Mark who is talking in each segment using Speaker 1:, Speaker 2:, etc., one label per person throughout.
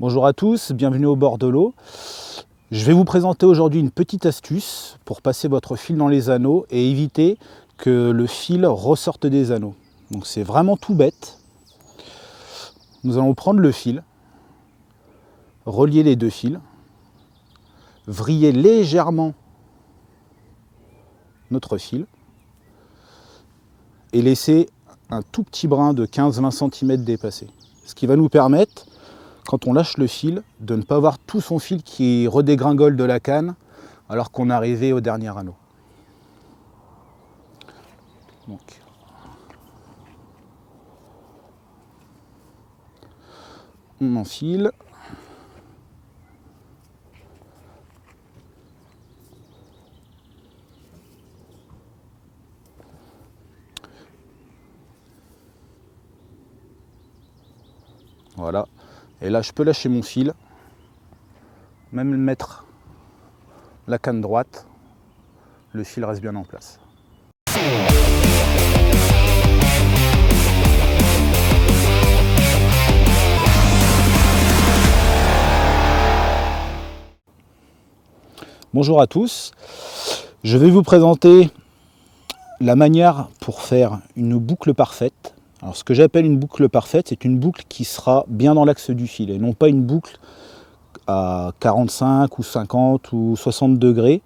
Speaker 1: Bonjour à tous, bienvenue au bord de l'eau. Je vais vous présenter aujourd'hui une petite astuce pour passer votre fil dans les anneaux et éviter que le fil ressorte des anneaux. Donc c'est vraiment tout bête. Nous allons prendre le fil, relier les deux fils, vriller légèrement notre fil et laisser un tout petit brin de 15-20 cm dépasser. Ce qui va nous permettre, quand on lâche le fil, de ne pas avoir tout son fil qui redégringole de la canne alors qu'on est arrivé au dernier anneau. Donc, on enfile. Voilà. Et là, je peux lâcher mon fil, même mettre la canne droite, le fil reste bien en place. Bonjour à tous, je vais vous présenter la manière pour faire une boucle parfaite. Alors ce que j'appelle une boucle parfaite, c'est une boucle qui sera bien dans l'axe du fil et non pas une boucle à 45 ou 50 ou 60 degrés,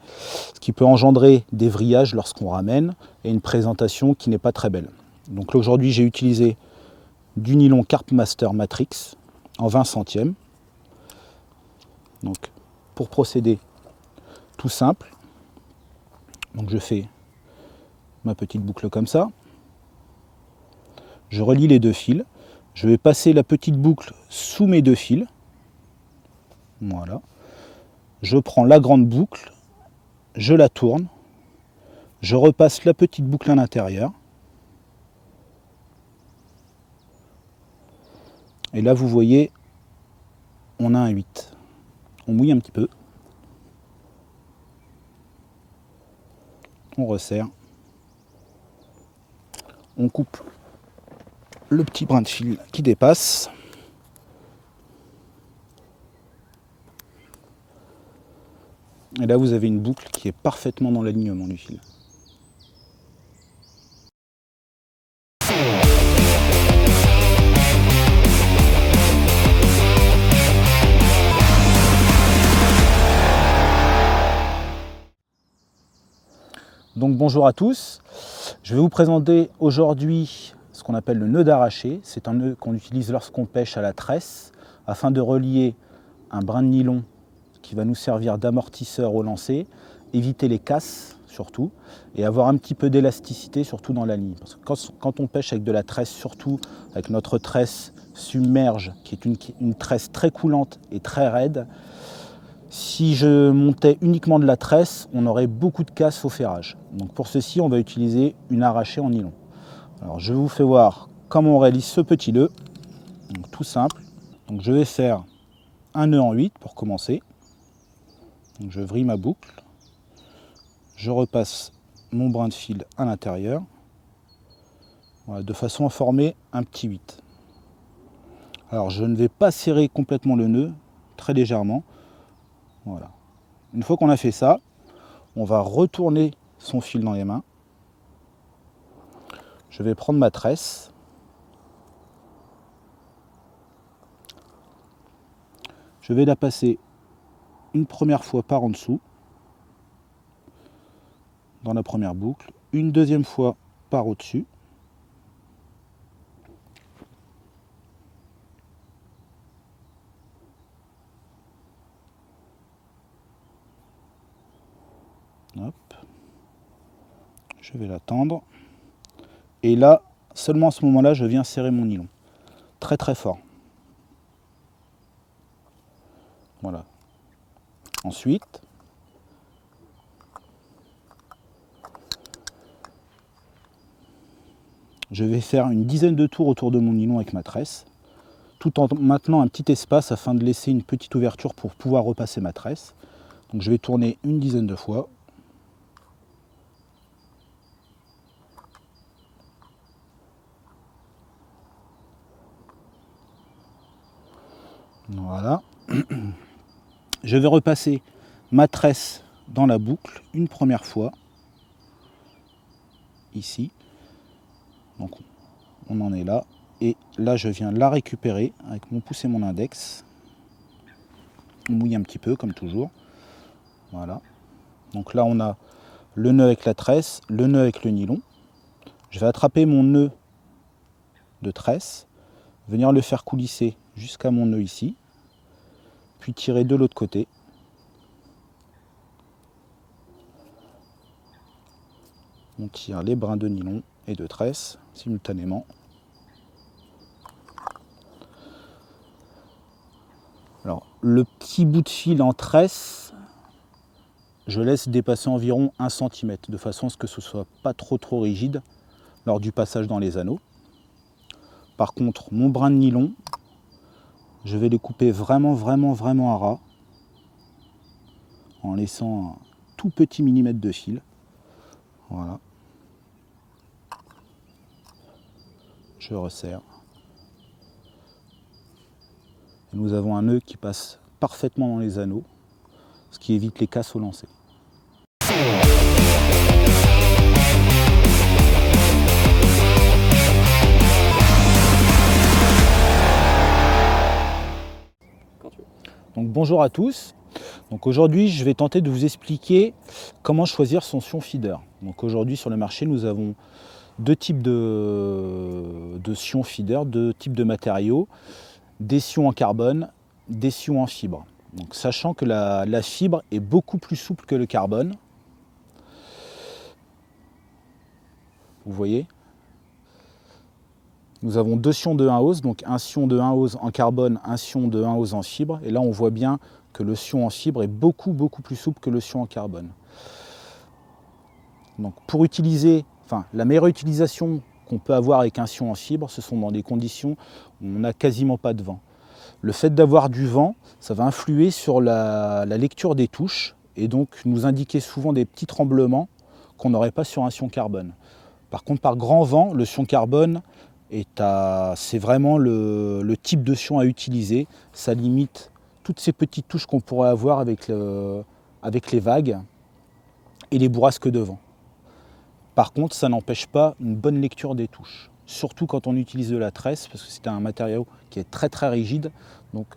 Speaker 1: ce qui peut engendrer des vrillages lorsqu'on ramène et une présentation qui n'est pas très belle. Donc là aujourd'hui j'ai utilisé du nylon Carp Master Matrix en 20 centièmes. Donc pour procéder tout simple, donc je fais ma petite boucle comme ça, je relie les deux fils, je vais passer la petite boucle sous mes deux fils, voilà, je prends la grande boucle, je la tourne, je repasse la petite boucle à l'intérieur, et là vous voyez, on a un 8. On mouille un petit peu, on resserre, on coupe le petit brin de fil qui dépasse, et là vous avez une boucle qui est parfaitement dans l'alignement du fil. Donc bonjour à tous, je vais vous présenter aujourd'hui ce qu'on appelle le nœud d'arraché. C'est un nœud qu'on utilise lorsqu'on pêche à la tresse afin de relier un brin de nylon qui va nous servir d'amortisseur au lancer, éviter les casses surtout et avoir un petit peu d'élasticité surtout dans la ligne. Parce que quand on pêche avec de la tresse, surtout avec notre tresse submerge qui est une tresse très coulante et très raide, si je montais uniquement de la tresse, on aurait beaucoup de casse au ferrage. Donc pour ceci, on va utiliser une arrachée en nylon. Alors je vous fais voir comment on réalise ce petit nœud. Donc tout simple. Donc je vais faire un nœud en 8 pour commencer. Donc je vrille ma boucle. Je repasse mon brin de fil à l'intérieur. Voilà, de façon à former un petit 8. Alors je ne vais pas serrer complètement le nœud, très légèrement. Voilà. Une fois qu'on a fait ça, on va retourner son fil dans les mains. Je vais prendre ma tresse. Je vais la passer une première fois par en dessous, dans la première boucle, une deuxième fois par au-dessus. Hop. Je vais la tendre. Et là, seulement à ce moment-là, je viens serrer mon nylon. Très très fort. Voilà. Ensuite, je vais faire une dizaine de tours autour de mon nylon avec ma tresse, tout en maintenant un petit espace afin de laisser une petite ouverture pour pouvoir repasser ma tresse. Donc je vais tourner une dizaine de fois. Voilà. Je vais repasser ma tresse dans la boucle une première fois, ici. Donc on en est là. Et là, je viens la récupérer avec mon pouce et mon index. On mouille un petit peu, comme toujours. Voilà. Donc là, on a le nœud avec la tresse, le nœud avec le nylon. Je vais attraper mon nœud de tresse, venir le faire coulisser jusqu'à mon nœud ici, puis tirer de l'autre côté. On tire les brins de nylon et de tresse simultanément. Alors, le petit bout de fil en tresse, je laisse dépasser environ 1 cm, de façon à ce que ce ne soit pas trop rigide lors du passage dans les anneaux. Par contre, mon brin de nylon, je vais le couper vraiment à ras, en laissant un tout petit millimètre de fil. Voilà. Je resserre. Et nous avons un nœud qui passe parfaitement dans les anneaux, ce qui évite les casses au lancer. Donc bonjour à tous. Donc aujourd'hui, je vais tenter de vous expliquer comment choisir son sion feeder. Donc aujourd'hui sur le marché, nous avons deux types de sion feeder, deux types de matériaux, des sions en carbone, des sions en fibre. Donc sachant que la fibre est beaucoup plus souple que le carbone. Vous voyez ? Nous avons deux sions de 1 ose, donc un sion de 1 ose en carbone, un sion de 1 ose en fibre. Et là, on voit bien que le sion en fibre est beaucoup plus souple que le sion en carbone. Donc pour utiliser, la meilleure utilisation qu'on peut avoir avec un sion en fibre, ce sont dans des conditions où on n'a quasiment pas de vent. Le fait d'avoir du vent, ça va influer sur la lecture des touches et donc nous indiquer souvent des petits tremblements qu'on n'aurait pas sur un sion carbone. Par contre, par grand vent, le sion carbone, c'est vraiment le type de sion à utiliser. Ça limite toutes ces petites touches qu'on pourrait avoir avec les vagues et les bourrasques de vent. Par contre, ça n'empêche pas une bonne lecture des touches. Surtout quand on utilise de la tresse, parce que c'est un matériau qui est très rigide. Donc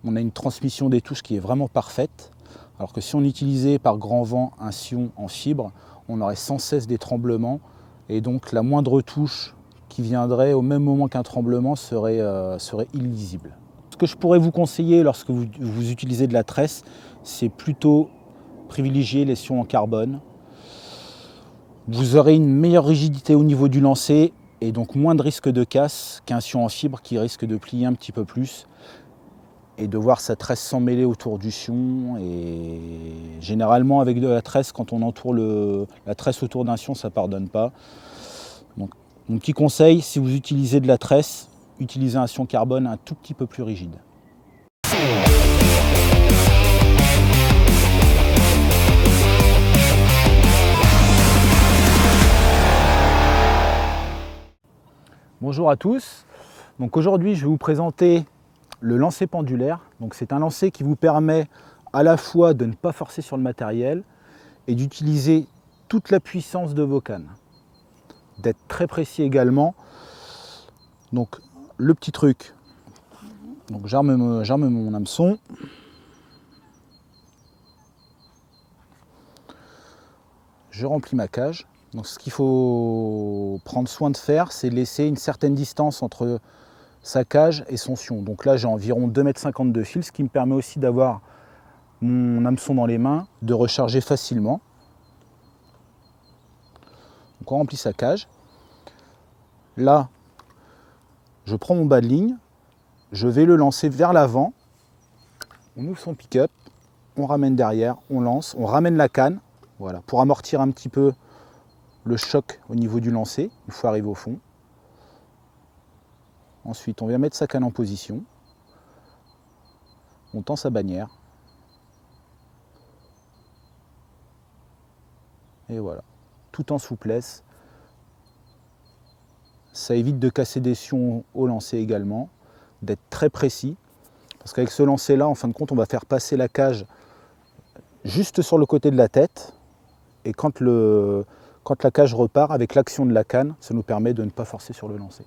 Speaker 1: on a une transmission des touches qui est vraiment parfaite. Alors que si on utilisait par grand vent un sion en fibre, on aurait sans cesse des tremblements. Et donc la moindre touche qui viendrait au même moment qu'un tremblement serait illisible. Ce que je pourrais vous conseiller lorsque vous utilisez de la tresse, c'est plutôt privilégier les sions en carbone. Vous aurez une meilleure rigidité au niveau du lancer et donc moins de risque de casse qu'un sion en fibre qui risque de plier un petit peu plus et de voir sa tresse s'emmêler autour du sion. Et généralement avec de la tresse, quand on entoure la tresse autour d'un sion, ça ne pardonne pas. Donc, mon petit conseil, si vous utilisez de la tresse, utilisez un sion carbone un tout petit peu plus rigide. Bonjour à tous. Donc aujourd'hui, je vais vous présenter le lancer pendulaire. Donc c'est un lancer qui vous permet à la fois de ne pas forcer sur le matériel et d'utiliser toute la puissance de vos cannes. D'être très précis également. Donc le petit truc, donc j'arme mon hameçon. Je remplis ma cage. Donc ce qu'il faut prendre soin de faire, c'est laisser une certaine distance entre sa cage et son sion. Donc là j'ai environ 2,50 m de fil, ce qui me permet aussi d'avoir mon hameçon dans les mains, de recharger facilement. Donc on remplit sa cage. Là, je prends mon bas de ligne, je vais le lancer vers l'avant. On ouvre son pick-up, on ramène derrière, on lance, on ramène la canne, voilà, pour amortir un petit peu le choc au niveau du lancer, une fois arrivé au fond. Ensuite, on vient mettre sa canne en position. On tend sa bannière. Et voilà, tout en souplesse. Ça évite de casser des sions au lancer également, d'être très précis. Parce qu'avec ce lancer-là, en fin de compte, on va faire passer la cage juste sur le côté de la tête. Et quand la cage repart, avec l'action de la canne, ça nous permet de ne pas forcer sur le lancer.